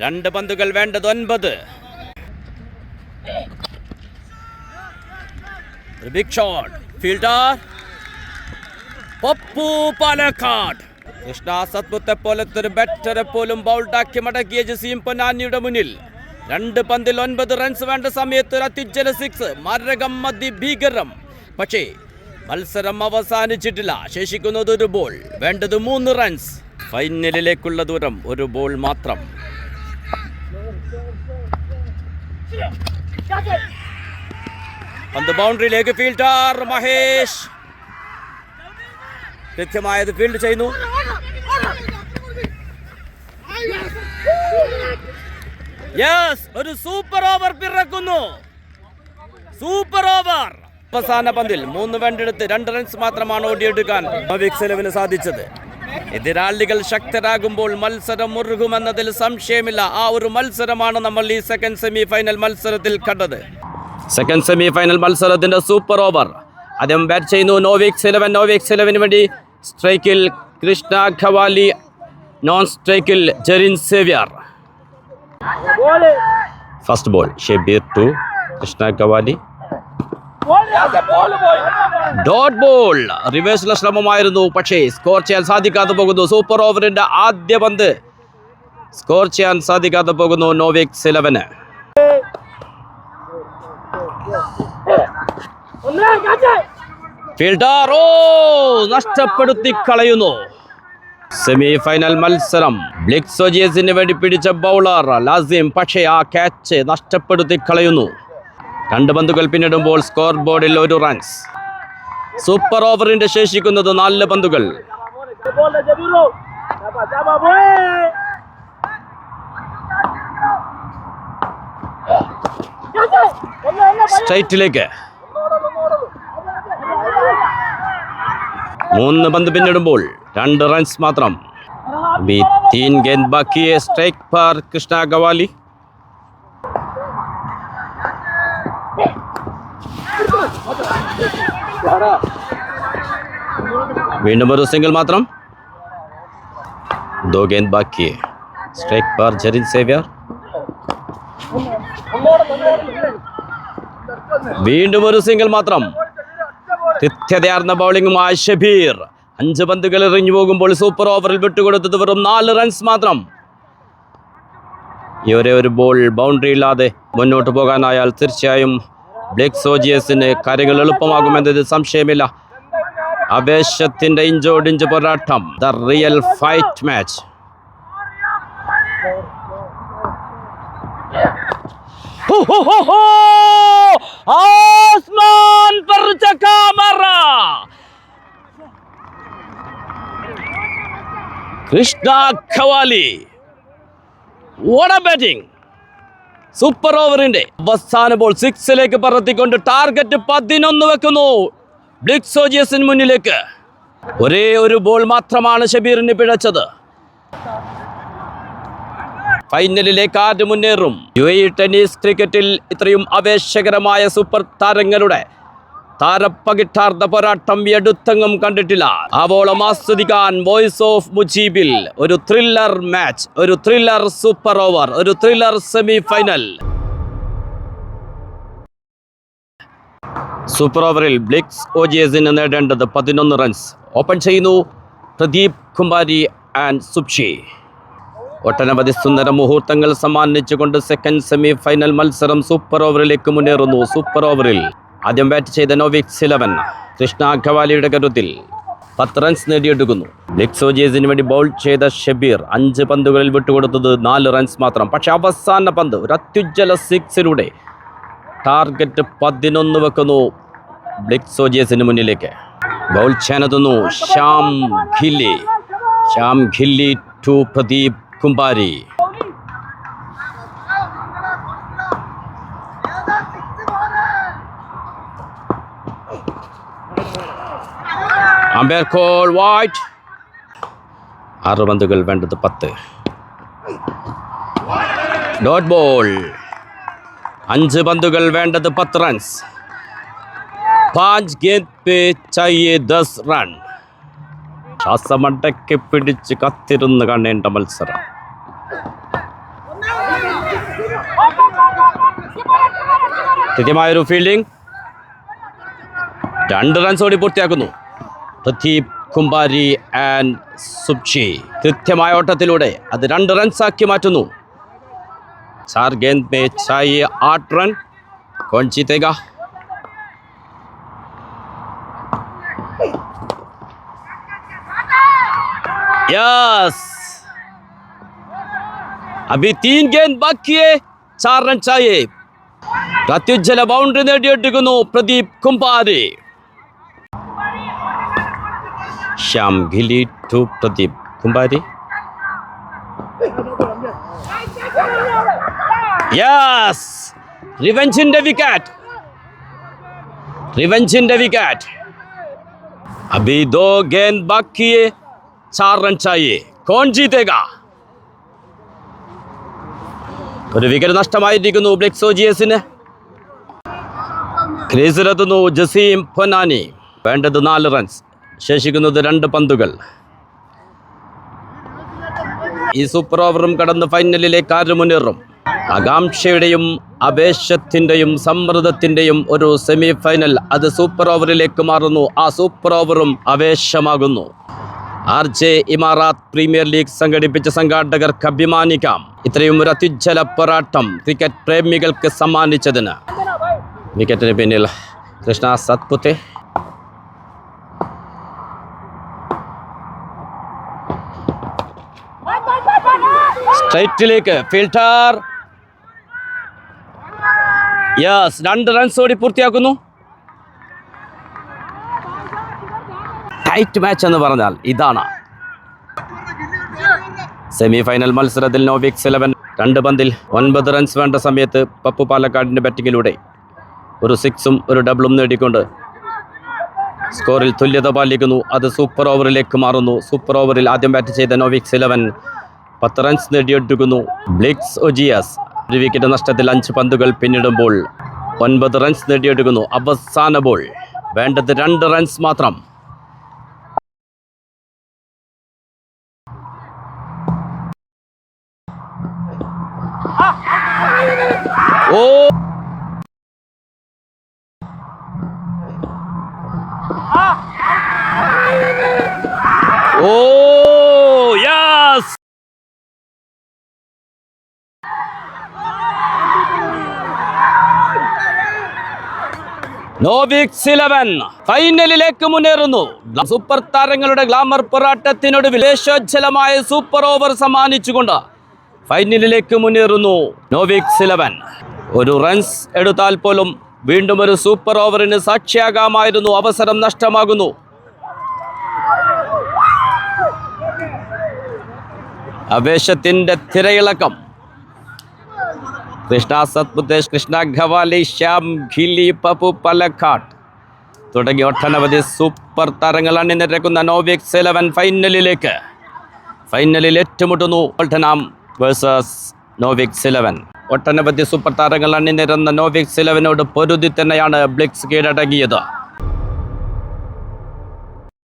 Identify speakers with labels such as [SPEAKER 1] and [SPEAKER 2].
[SPEAKER 1] 2 പന്തുകൾ വേണ്ടത് 9. Big shot. Fielder Pappu Palakkad. Krishna സത്മുത്തെ പോലത്തെ ഒരു ബാറ്ററെ പോലും ബൗൾഡാക്കി മടക്കിയ ജസീം പൊന്നാനിയുടെ മുന്നിൽ 2 പന്തിൽ 9 റൺസ് വേണ്ട സമയത്ത് ഒരു അത്യുജ്വല 6. മരകം അതിഭീകരം. പക്ഷേ മത്സരം അവസാനിച്ചിട്ടില്ല. ശേഷിക്കുന്നത് ഒരു ബോൾ. വേണ്ടത് 3 റൺസ്. ഫൈനലിലേക്കുള്ള ദൂരം ഒരു ബോൾ മാത്രം. പന്ത് ബൗണ്ടറിയിലേക്ക്. ഫീൽഡർ മഹേഷ് കൃത്യമായത് ഫീൽഡ് ചെയ്യുന്നു. ഒരു സൂപ്പർ ഓവർ പിറക്കുന്നു. Super over. അവസാന പന്തിൽ 3 വേണ്ടെടുത്ത് 2 റൺസ് മാത്രമാണ് ഓടിയെടുക്കാൻ നോവിക്സ് 11 സാധിച്ചത്. എതിരാളികൾ ശക്തരാകുമ്പോൾ മത്സരം മുറുകുമെന്നതിൽ സംശയമില്ല. ആ ഒരു മത്സരമാണ് നമ്മൾ ഈ സെക്കൻഡ് സെമി ഫൈനൽ മത്സരത്തിൽ കണ്ടത്. സെക്കൻഡ് സെമി ഫൈനൽ മത്സരത്തിന്റെ സൂപ്പർ ഓവർ ആദ്യം ബാറ്റ് ചെയ്യുന്നു നോവിക്സ് 11. നോവിക്സ് 11 വേണ്ടി സ്ട്രൈക്കിൽ കൃഷ്ണ ഖവാലി, നോൺ സ്ട്രൈക്കിൽ Jerin Xavier. First ball Shebeer to Krishna Khawali. Dot ball. റിവേഴ്സിലെ ശ്രമമായിരുന്നു, പക്ഷേ സ്കോർ ചെയ്യാൻ സാധിക്കാതെ പോകുന്നു. സൂപ്പർ ഓവറിന്റെ ആദ്യ പന്ത് സ്കോർ ചെയ്യാൻ സാധിക്കാതെ പോകുന്നു നോവിക്സ് 11. ഫീൽഡർ നഷ്ടപ്പെടുത്തി കളയുന്നു. സെമി ഫൈനൽ മത്സരം ബ്ലിക്സോജിയസിന് വേണ്ടി പിടിച്ച ബൗളർ ലാസിം, പക്ഷേ ആ ക്യാച്ച് നഷ്ടപ്പെടുത്തി കളയുന്നു. 2 പന്തുകൾ പിന്നിടുമ്പോൾ സ്കോർ ബോർഡിൽ 1 റൺസ്. സൂപ്പർ ഓവറിന്റെ ശേഷിക്കുന്നത് 4 പന്തുകൾ. സ്ട്രൈറ്റിലേക്ക് 3 പന്ത് പിന്നിടുമ്പോൾ 2 റൺസ് മാത്രം. 3 गेंद बाकी है. स्ट्राइक पर कृष्णा गवाली. വീണ്ടും ഒരു സിംഗിൾ മാത്രം. 2 गेंद बाकी है. स्ट्राइक पर जरीन सेवियर. വീണ്ടും ഒരു സിംഗിൾ മാത്രം. കൃത്യതയാർന്ന ബൗളിംഗുമായി ഷബീർ. 5 പന്തുകൾ എറിഞ്ഞു പോകുമ്പോൾ സൂപ്പർ ഓവറിൽ വിട്ടുകൊടുത്തത് വെറും 4 റൺസ് മാത്രം. ഈ ഒരു ബോൾ ബൗണ്ടറി ഇല്ലാതെ മുന്നോട്ട് പോകാനായാൽ തീർച്ചയായും ബ്ലിക്സോജിയസിന് കാര്യങ്ങൾ എളുപ്പമാകുമെന്നതിൽ സംശയമില്ല. ആവേശത്തിന്റെ ഇഞ്ചോടിഞ്ച് പോരാട്ടം. The real fight match. आसमान पर चका मारा Krishna Khawali. what a batting. Super ഓവറിന്റെ അവസാന ബോൾ 6ലേക്ക് പറത്തിക്കൊണ്ട് ടാർഗറ്റ് 11 വെക്കുന്നു ബ്ലിക്സോജിയസിന് മുന്നിലേക്ക്. ഒരേ ഒരു ബോൾ മാത്രമാണ് ഷബീറിന് പിഴച്ചത്. ഫൈനലിലേക്ക് ആര് മുന്നേറും? UAE ടെന്നീസ് ക്രിക്കറ്റിൽ ഇത്രയും ആവേശകരമായ സൂപ്പർ താരങ്ങളുടെ താരപ്പകിട്ടാർന്ന പോരാട്ടം എടുത്തെങ്ങും കണ്ടിട്ടില്ല. ആവോളം ആസ്വദിക്കാൻ വോയിസ് ഓഫ് മുജീബിൽ ഒരു ത്രില്ലർ മാച്ച്, ഒരു ത്രില്ലർ സൂപ്പർ ഓവർ, ഒരു ത്രില്ലർ സെമി ഫൈനൽ. സൂപ്പർ ഓവറിൽ ബ്ലിക്സോജിയസിന് നേടേണ്ടത് 11 റൺസ്. ഓപ്പൺ ചെയ്യുന്നു പ്രദീപ് കുമാരി ആൻഡ് സുപ്ഷി. ഒട്ടനവധി സുന്ദര മുഹൂർത്തങ്ങൾ സമ്മാനിച്ചുകൊണ്ട് സെക്കൻഡ് സെമി ഫൈനൽ മത്സരം സൂപ്പർ ഓവറിലേക്ക് മുന്നേറുന്നു. സൂപ്പർ ഓവറിൽ ആദ്യം ബാറ്റ് ചെയ്ത നോവിക്സ് 11 കൃഷ്ണ ഖവാലിയുടെ കരുത്തിൽ 10 റൺസ് നേടിയെടുക്കുന്നു. ബ്ലിക്സോജിയസിന് വേണ്ടി ബൗൾ ചെയ്ത ഷബീർ 5 പന്തുകളിൽ വിട്ടുകൊടുത്തത് 4 റൺസ് മാത്രം. പക്ഷേ അവസാന പന്ത് ഒരു അത്യുജ്വല 6 ടാർഗറ്റ് 11 വെക്കുന്നു ബ്ലിക്സോജിയസിന് മുന്നിലേക്ക്. ബൗൾ ചെയ്യാനെത്തുന്നു Shyam Khilli to Pradeep Kumbari. Umpire call wide. 6 പന്തുകൾ വേണ്ടത് 10. Dot ball. 5 പന്തുകൾ വേണ്ടത് 10 റൺസ്. 5 गेंद पे चाहिए 10 റൺ. ശ്വാസമടക്കി പിടിച്ച് കത്തിരുന്ന് കാണേണ്ട മത്സരം. കൃത്യമായൊരു ഫീൽഡിംഗ്. 2 റൺസ് ഓടി പൂർത്തിയാക്കുന്നു പ്രദീപ് കുംബാരി ആൻഡ് സുബ്ഷി. കൃത്യമായ ഓട്ടത്തിലൂടെ അത് 2 റൺസാക്കി മാറ്റുന്നു. 4 गेंद में चाहिए 8 रन. कौन जीतेगा? यस, अभी 3 गेंद बाकी है. 4 रन चाहिए. പ്രത്യുജ്വല ബൗണ്ടറി നേടിയെടുക്കുന്നു പ്രദീപ് കുംബാരി. ശ്യാം ഗിലി ടു പ്രദീപ് കുംബാരി. യെസ്, റിവെഞ്ചിന്റെ വിക്കറ്റ്. अभी 2 गेंद बाकी है. 4 रन चाहिए. कौन जीतेगा? ഒരു വിക്കറ്റ് നഷ്ടമായിരിക്കുന്നു ബ്ലിക്സോജിയസിന്. ക്രീസിലെത്തുന്നു ജസീം പൊന്നാനി. വേണ്ടത് 4 റൺസ്, ശേഷിക്കുന്നത് 2 പന്തുകൾ. ഈ സൂപ്പർ ഓവറും കടന്ന് ഫൈനലിലേക്ക് ആര് മുന്നേറും? ആകാംക്ഷയുടെയും ആവേശത്തിൻ്റെയും സമ്മർദ്ദത്തിൻ്റെയും ഒരു സെമി ഫൈനൽ. അത് സൂപ്പർ ഓവറിലേക്ക് മാറുന്നു. ആ സൂപ്പർ ഓവറും ആവേശമാകുന്നു. RJ ഇമാറാത്ത് പ്രീമിയർ ലീഗ് സംഘടിപ്പിച്ച സംഘാടകർക്ക് അഭിമാനിക്കാം ഇത്രയും ഒരു അത്യുജ്വല പോരാട്ടം ക്രിക്കറ്റ് പ്രേമികൾക്ക് സമ്മാനിച്ചതിന്. വിക്കറ്റിന് പിന്നിൽ കൃഷ്ണ സത്പുത്തെ. സ്ട്രൈറ്റിലേക്ക് ഫീൽഡർ. യെസ്, 2 റൺസ് ഓടി പൂർത്തിയാക്കുന്നു. ടൈറ്റ് മാച്ച് എന്ന് പറഞ്ഞാൽ ഇതാണ്. സെമി ഫൈനൽ മത്സരത്തിൽ നോവിക്സ് 11 2 പന്തിൽ 9 റൺസ് വേണ്ട സമയത്ത് പപ്പു പാലക്കാടിൻ്റെ ബാറ്റിങ്ങിലൂടെ ഒരു 6ഉം ഒരു ഡബിളും നേടിക്കൊണ്ട് സ്കോറിൽ തുല്യത പാലിക്കുന്നു. അത് സൂപ്പർ ഓവറിലേക്ക് മാറുന്നു. സൂപ്പർ ഓവറിൽ ആദ്യം ബാറ്റ് ചെയ്ത നോവിക്സ് 11 10 റൺസ് നേടിയെടുക്കുന്നു. ബ്ലിക്സോജിയസ് ഒരു വിക്കറ്റ് നഷ്ടത്തിൽ 5 പന്തുകൾ പിന്നിടുമ്പോൾ 9 റൺസ് നേടിയെടുക്കുന്നു. അവസാന ബോൾ, വേണ്ടത് 2 റൺസ് മാത്രം. ഓ ഓ യെസ്, നോവിക്സ് 11 ഫൈനലിലേക്ക് മുന്നേറുന്നു. സൂപ്പർ താരങ്ങളുടെ ഗ്ലാമർ പോരാട്ടത്തിനൊടുവിൽ ദേശോജ്വലമായ സൂപ്പർ ഓവർ സമ്മാനിച്ചുകൊണ്ട് ഫൈനലിലേക്ക് മുന്നേറുന്നു നോവിക്സ് 11. ഒരു റൺസ് എടുത്താൽ പോലും വീണ്ടും ഒരു സൂപ്പർ ഓവറിന് സാക്ഷിയാകാമായിരുന്നു. അവസരം നഷ്ടമാകുന്നു. ആവേശത്തിൻ്റെ തിരയിളക്കം. കൃഷ്ണ സത്പുതേഷ്, കൃഷ്ണ ഖവാലി, ശ്യാം ഖിലി, പപ്പു പാലക്കാട് തുടങ്ങി ഒട്ടനവധി സൂപ്പർ താരങ്ങൾ അണിനിരക്കുന്ന നോവിക്സ് 11 ഫൈനലിൽ ഏറ്റുമുട്ടുന്നു. Tottenham versus നോവിക്സ് 11. ഒട്ടനവധി സൂപ്പർ താരങ്ങൾ അണിനിരന്ന നോവിക്സ് 11നോട് പൊരുതി തന്നെയാണ് ബ്ലിക്സ് കീഴടങ്ങിയത്.